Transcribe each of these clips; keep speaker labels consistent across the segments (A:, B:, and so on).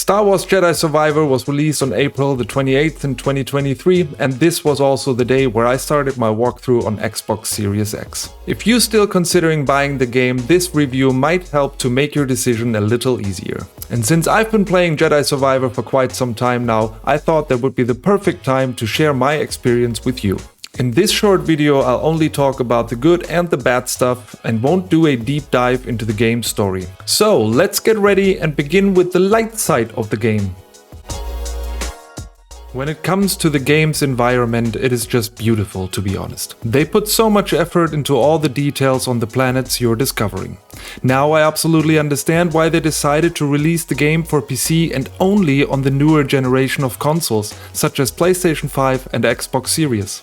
A: Star Wars Jedi Survivor was released on April the 28th in 2023, and this was also the day where I started my walkthrough on Xbox Series X. If you're still considering buying the game, this review might help to make your decision a little easier. And since I've been playing Jedi Survivor for quite some time now, I thought that would be the perfect time to share my experience with you. In this short video, I'll only talk about the good and the bad stuff and won't do a deep dive into the game's story. So let's get ready and begin with the light side of the game. When it comes to the game's environment, it is just beautiful, to be honest. They put so much effort into all the details on the planets you're discovering. Now I absolutely understand why they decided to release the game for PC and only on the newer generation of consoles, such as PlayStation 5 and Xbox Series.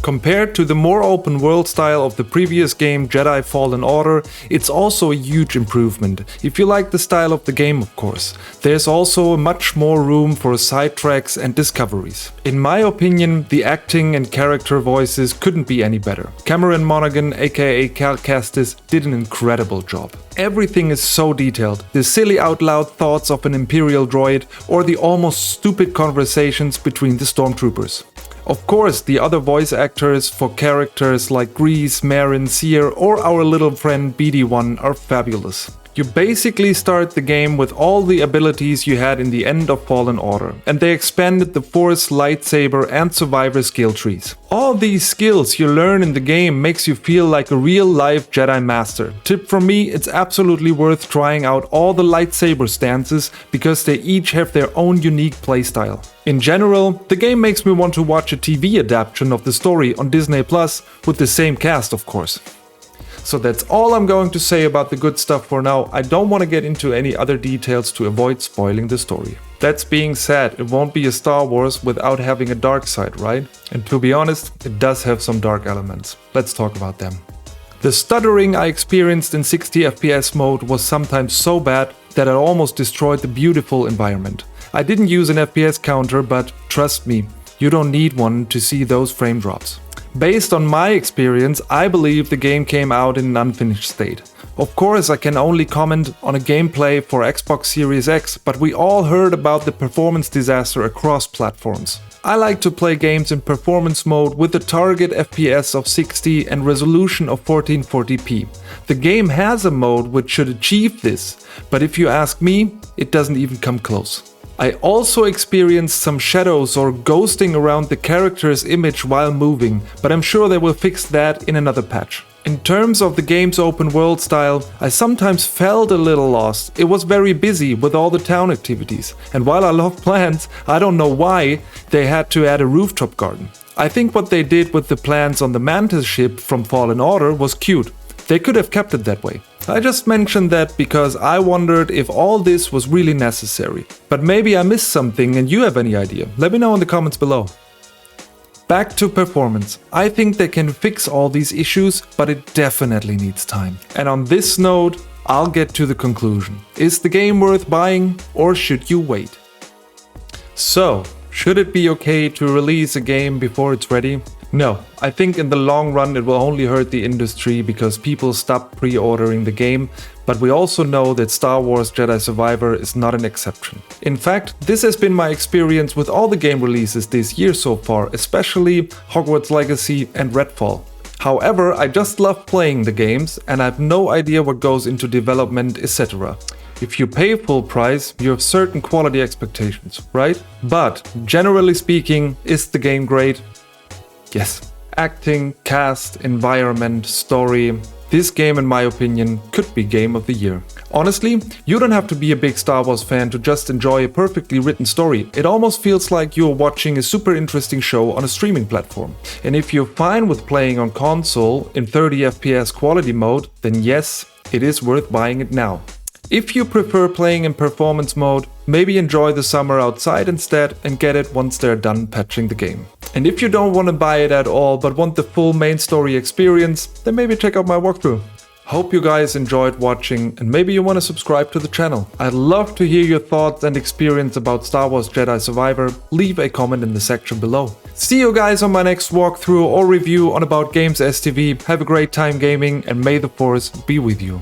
A: Compared to the more open world style of the previous game Jedi Fallen Order, it's also a huge improvement, if you like the style of the game of course. There's also much more room for side tracks and discoveries. In my opinion, the acting and character voices couldn't be any better. Cameron Monaghan, aka Cal Kestis, did an incredible job. Everything is so detailed, the silly out loud thoughts of an Imperial droid or the almost stupid conversations between the stormtroopers. Of course, the other voice actors for characters like Grease, Marin, Seer or our little friend BD1 are fabulous. You basically start the game with all the abilities you had in the end of Fallen Order, and they expanded the Force, lightsaber and survivor skill trees. All these skills you learn in the game makes you feel like a real-life Jedi Master. Tip from me, it's absolutely worth trying out all the lightsaber stances because they each have their own unique playstyle. In general, the game makes me want to watch a TV adaptation of the story on Disney Plus with the same cast, of course. So that's all I'm going to say about the good stuff for now. I don't want to get into any other details to avoid spoiling the story. That being said, it won't be a Star Wars without having a dark side, right? And to be honest, it does have some dark elements. Let's talk about them. The stuttering I experienced in 60 FPS mode was sometimes so bad that it almost destroyed the beautiful environment. I didn't use an FPS counter, but trust me, you don't need one to see those frame drops. Based on my experience, I believe the game came out in an unfinished state. Of course, I can only comment on a gameplay for Xbox Series X, but we all heard about the performance disaster across platforms. I like to play games in performance mode with a target FPS of 60 and resolution of 1440p. The game has a mode which should achieve this, but if you ask me, it doesn't even come close. I also experienced some shadows or ghosting around the character's image while moving, but I'm sure they will fix that in another patch. In terms of the game's open world style, I sometimes felt a little lost. It was very busy with all the town activities, and while I love plants, I don't know why they had to add a rooftop garden. I think what they did with the plants on the Mantis ship from Fallen Order was cute. They could have kept it that way. I just mentioned that because I wondered if all this was really necessary. But maybe I missed something and you have any idea. Let me know in the comments below. Back to performance. I think they can fix all these issues, but it definitely needs time. And on this note, I'll get to the conclusion. Is the game worth buying or should you wait? So, should it be okay to release a game before it's ready? No, I think in the long run it will only hurt the industry because people stop pre-ordering the game, but we also know that Star Wars Jedi Survivor is not an exception. In fact, this has been my experience with all the game releases this year so far, especially Hogwarts Legacy and Redfall. However, I just love playing the games and I have no idea what goes into development, etc. If you pay full price, you have certain quality expectations, right? But generally speaking, is the game great? Yes. Acting, cast, environment, story. This game, in my opinion, could be Game of the Year. Honestly, you don't have to be a big Star Wars fan to just enjoy a perfectly written story. It almost feels like you're watching a super interesting show on a streaming platform. And if you're fine with playing on console in 30 FPS quality mode, then yes, it is worth buying it now. If you prefer playing in performance mode, maybe enjoy the summer outside instead and get it once they're done patching the game. And if you don't want to buy it at all but want the full main story experience, then maybe check out my walkthrough. Hope you guys enjoyed watching and maybe you want to subscribe to the channel. I'd love to hear your thoughts and experience about Star Wars Jedi Survivor. Leave a comment in the section below. See you guys on my next walkthrough or review on About Games STV. Have a great time gaming and may the Force be with you.